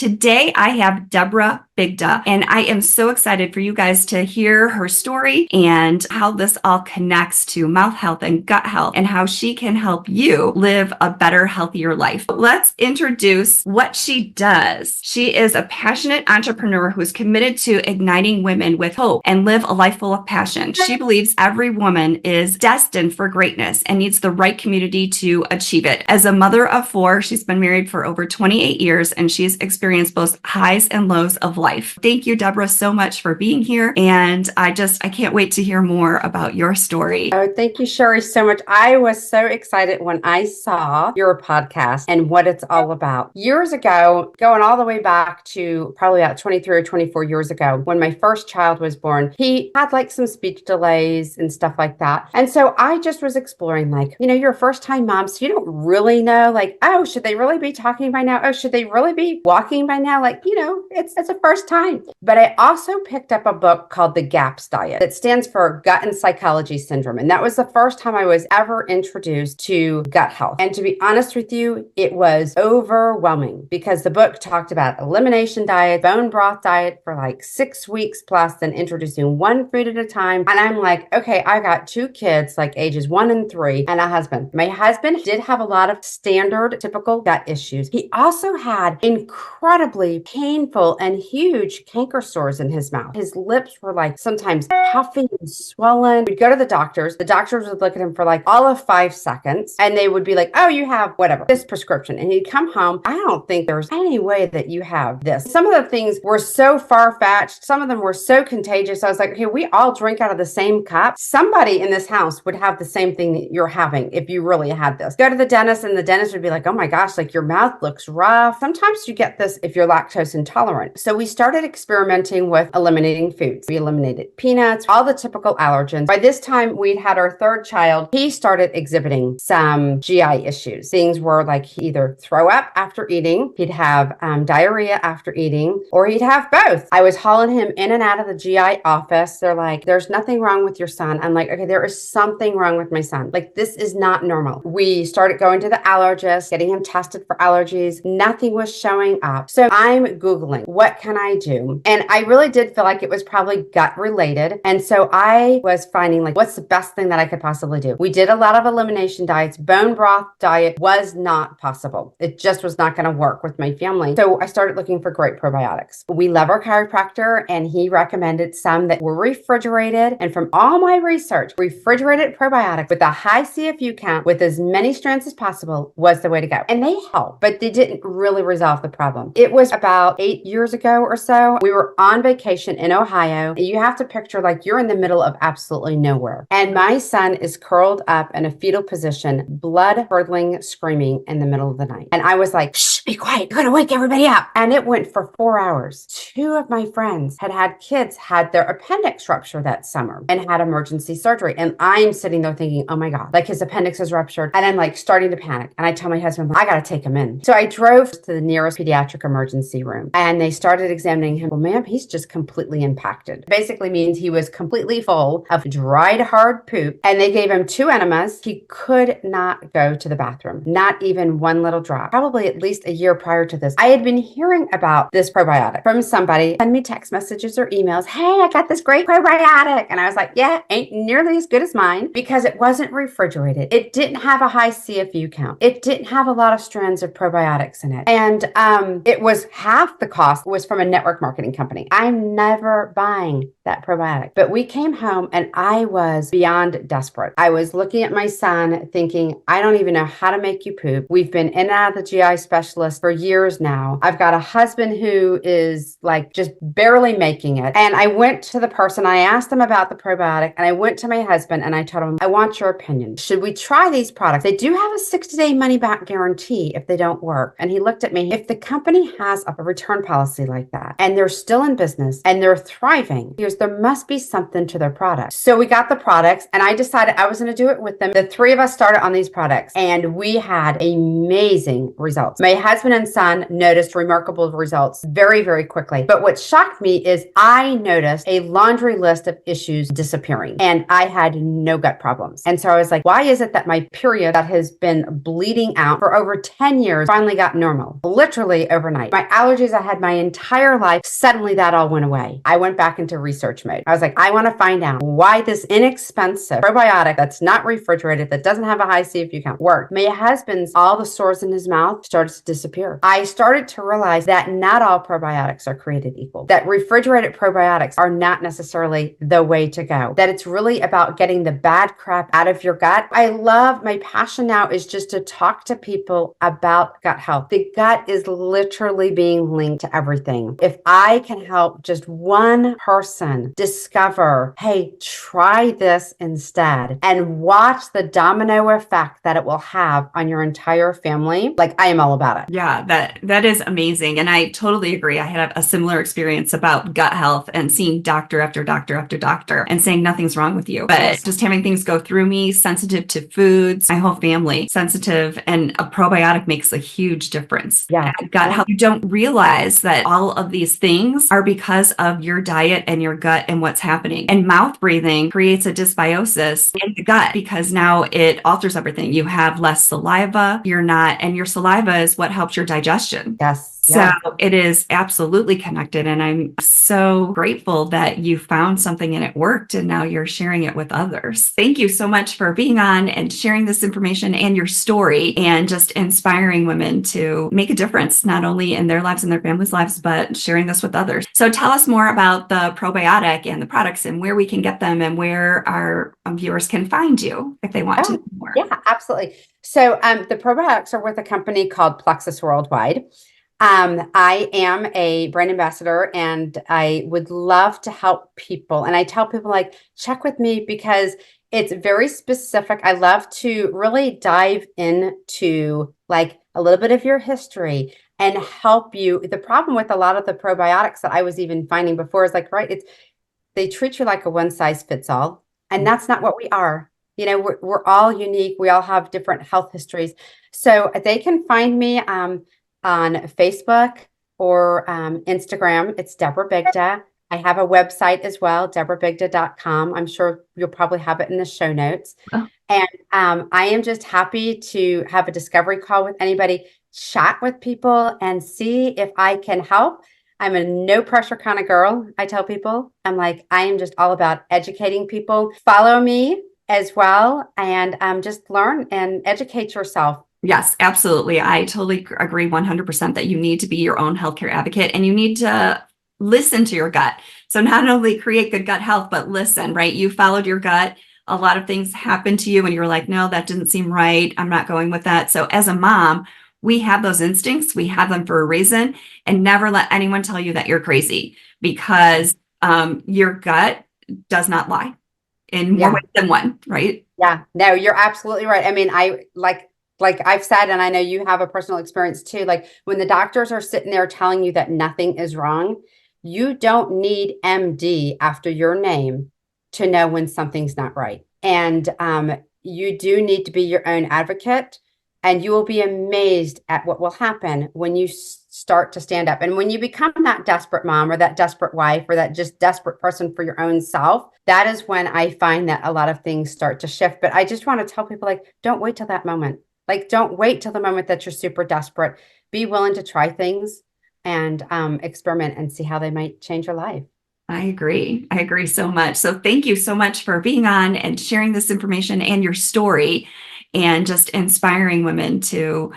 Today, I have Deborah Bigda, and I am so excited for you guys to hear her story and how this all connects to mouth health and gut health and how she can help you live a better, healthier life. Let's introduce what she does. She is a passionate entrepreneur who's committed to igniting women with hope and live a life full of passion. She believes every woman is destined for greatness and needs the right community to achieve it. As a mother of four, she's been married for over 28 years and she's experienced both highs and lows of life. Thank you, Deborah, so much for being here. And I can't wait to hear more about your story. Oh, thank you, Sherry, so much. I was so excited when I saw your podcast and what it's all about. Years ago, going all the way back to probably about 23 or 24 years ago, when my first child was born, he had like some speech delays and stuff like that. And so I just was exploring, like, you're a first time mom, so you don't really know, like, oh, should they really be talking by now? Oh, should they really be walking by now? Like, it's a first time. But I also picked up a book called The GAPS Diet. It stands for Gut and Psychology Syndrome. And that was the first time I was ever introduced to gut health. And to be honest with you, it was overwhelming because the book talked about elimination diet, bone broth diet for like 6 weeks plus, then introducing one food at a time. And I'm like, okay, I got 2 kids, like ages 1 and 3, and a husband. My husband did have a lot of standard, typical gut issues. He also had incredibly painful and huge canker sores in his mouth. His lips were like sometimes puffy and swollen. We'd go to the doctors. The doctors would look at him for like all of 5 seconds and they would be like, oh, you have whatever, this prescription. And he'd come home. I don't think there's any way that you have this. Some of the things were so far-fetched. Some of them were so contagious. I was like, okay, we all drink out of the same cup. Somebody in this house would have the same thing that you're having if you really had this. Go to the dentist and the dentist would be like, oh my gosh, like your mouth looks rough. Sometimes you get this if you're lactose intolerant. So we started experimenting with eliminating foods. We eliminated peanuts, all the typical allergens. By this time, we'd had our 3rd child. He started exhibiting some GI issues. Things were like he'd either throw up after eating, he'd have diarrhea after eating, or he'd have both. I was hauling him in and out of the GI office. They're like, there's nothing wrong with your son. I'm like, okay, there is something wrong with my son. Like, this is not normal. We started going to the allergist, getting him tested for allergies. Nothing was showing up. So I'm Googling, what can I do? And I really did feel like it was probably gut related. And so I was finding like, what's the best thing that I could possibly do? We did a lot of elimination diets. Bone broth diet was not possible. It just was not going to work with my family. So I started looking for great probiotics. We love our chiropractor and he recommended some that were refrigerated. And from all my research, refrigerated probiotics with a high CFU count with as many strands as possible was the way to go. And they helped, but they didn't really resolve the problem. It was about 8 years ago or so. We were on vacation in Ohio. You have to picture like you're in the middle of absolutely nowhere. And my son is curled up in a fetal position, blood curdling, screaming in the middle of the night. And I was like, shh, be quiet. You're going to wake everybody up. And it went for 4 hours. 2 of my friends had kids, had their appendix rupture that summer and had emergency surgery. And I'm sitting there thinking, oh my God, like his appendix is ruptured. And I'm like starting to panic. And I tell my husband, I got to take him in. So I drove to the nearest pediatric emergency room and they started examining him. Well, ma'am, he's just completely impacted. Basically means he was completely full of dried hard poop and they gave him 2 enemas. He could not go to the bathroom, not even one little drop. Probably at least a year prior to this, I had been hearing about this probiotic from somebody, send me text messages or emails. Hey, I got this great probiotic. And I was like, yeah, ain't nearly as good as mine because it wasn't refrigerated. It didn't have a high CFU count. It didn't have a lot of strands of probiotics in it. And it was half the cost was from a network marketing company. I'm never buying that probiotic. But we came home and I was beyond desperate. I was looking at my son thinking, I don't even know how to make you poop. We've been in and out of the GI specialist for years now. I've got a husband who is like just barely making it. And I went to the person, I asked them about the probiotic and I went to my husband and I told him, I want your opinion. Should we try these products? They do have a 60-day money back guarantee if they don't work. And he looked at me, if the company has a return policy like that and they're still in business and they're thriving, he goes, there must be something to their product. So we got the products and I decided I was going to do it with them. The 3 of us started on these products and we had amazing results. My husband and son noticed remarkable results very, very quickly. But what shocked me is I noticed a laundry list of issues disappearing, and I had no gut problems. And so I was like, why is it that my period that has been bleeding out for over 10 years finally got normal? Literally overnight. My allergies I had my entire life, suddenly that all went away. I went back into research mode. I was like, I want to find out why this inexpensive probiotic that's not refrigerated, that doesn't have a high CFU count, worked. My husband's, all the sores in his mouth started to disappear. I started to realize that not all probiotics are created equal, that refrigerated probiotics are not necessarily the way to go, that it's really about getting the bad crap out of your gut. My passion now is just to talk to people about gut health. The gut is literally being linked to everything. If I can help just one person discover, hey, try this instead, and watch the domino effect that it will have on your entire family, like, I am all about it. Yeah, that is amazing. And I totally agree. I had a similar experience about gut health and seeing doctor after doctor after doctor and saying nothing's wrong with you. But just having things go through me, sensitive to foods, my whole family sensitive, and a probiotic makes a huge difference. Yeah. And gut health, you don't realize that all of these things are because of your diet and your gut and what's happening. And mouth breathing creates a dysbiosis in the gut because now it alters everything. You have less saliva, and your saliva is what helps your digestion. Yes. So it is absolutely connected. And I'm so grateful that you found something and it worked. And now you're sharing it with others. Thank you so much for being on and sharing this information and your story and just inspiring women to make a difference, not only in their lives and their families' lives, but sharing this with others. So tell us more about the probiotic and the products and where we can get them and where our viewers can find you if they want to know more. Yeah, absolutely. So the probiotics are with a company called Plexus Worldwide. I am a brand ambassador and I would love to help people. And I tell people, like, check with me because it's very specific. I love to really dive into like a little bit of your history and help you. The problem with a lot of the probiotics that I was even finding before is like, right, they treat you like a one size fits all. And that's not what we are. You know, we're all unique. We all have different health histories. So they can find me on Facebook or Instagram. It's Deborah Bigda. I have a website as well, deborahbigda.com. I'm sure you'll probably have it in the show notes. Oh. And I am just happy to have a discovery call with anybody, chat with people and see if I can help. I'm a no pressure kind of girl. I tell people, I am just all about educating people. Follow me as well and just learn and educate yourself. Yes, absolutely. I totally agree 100% that you need to be your own healthcare advocate and you need to listen to your gut. So not only create good gut health, but listen, right? You followed your gut. A lot of things happened to you and you were like, no, that didn't seem right. I'm not going with that. So as a mom, we have those instincts. We have them for a reason, and never let anyone tell you that you're crazy because your gut does not lie in more ways than one, right? Yeah, no, you're absolutely right. I mean, like I've said, and I know you have a personal experience too, like when the doctors are sitting there telling you that nothing is wrong, you don't need MD after your name to know when something's not right. And you do need to be your own advocate, and you will be amazed at what will happen when you start to stand up. And when you become that desperate mom or that desperate wife or that just desperate person for your own self, that is when I find that a lot of things start to shift. But I just want to tell people, like, don't wait till that moment. Like, don't wait till the moment that you're super desperate. Be willing to try things and experiment and see how they might change your life. I agree. I agree so much. So thank you so much for being on and sharing this information and your story and just inspiring women to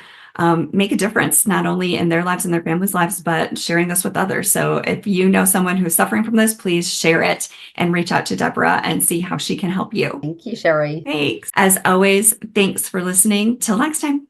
make a difference, not only in their lives and their families' lives, but sharing this with others. So if you know someone who's suffering from this, please share it and reach out to Deborah and see how she can help you. Thank you, Sherry. Thanks. As always, thanks for listening. Till next time.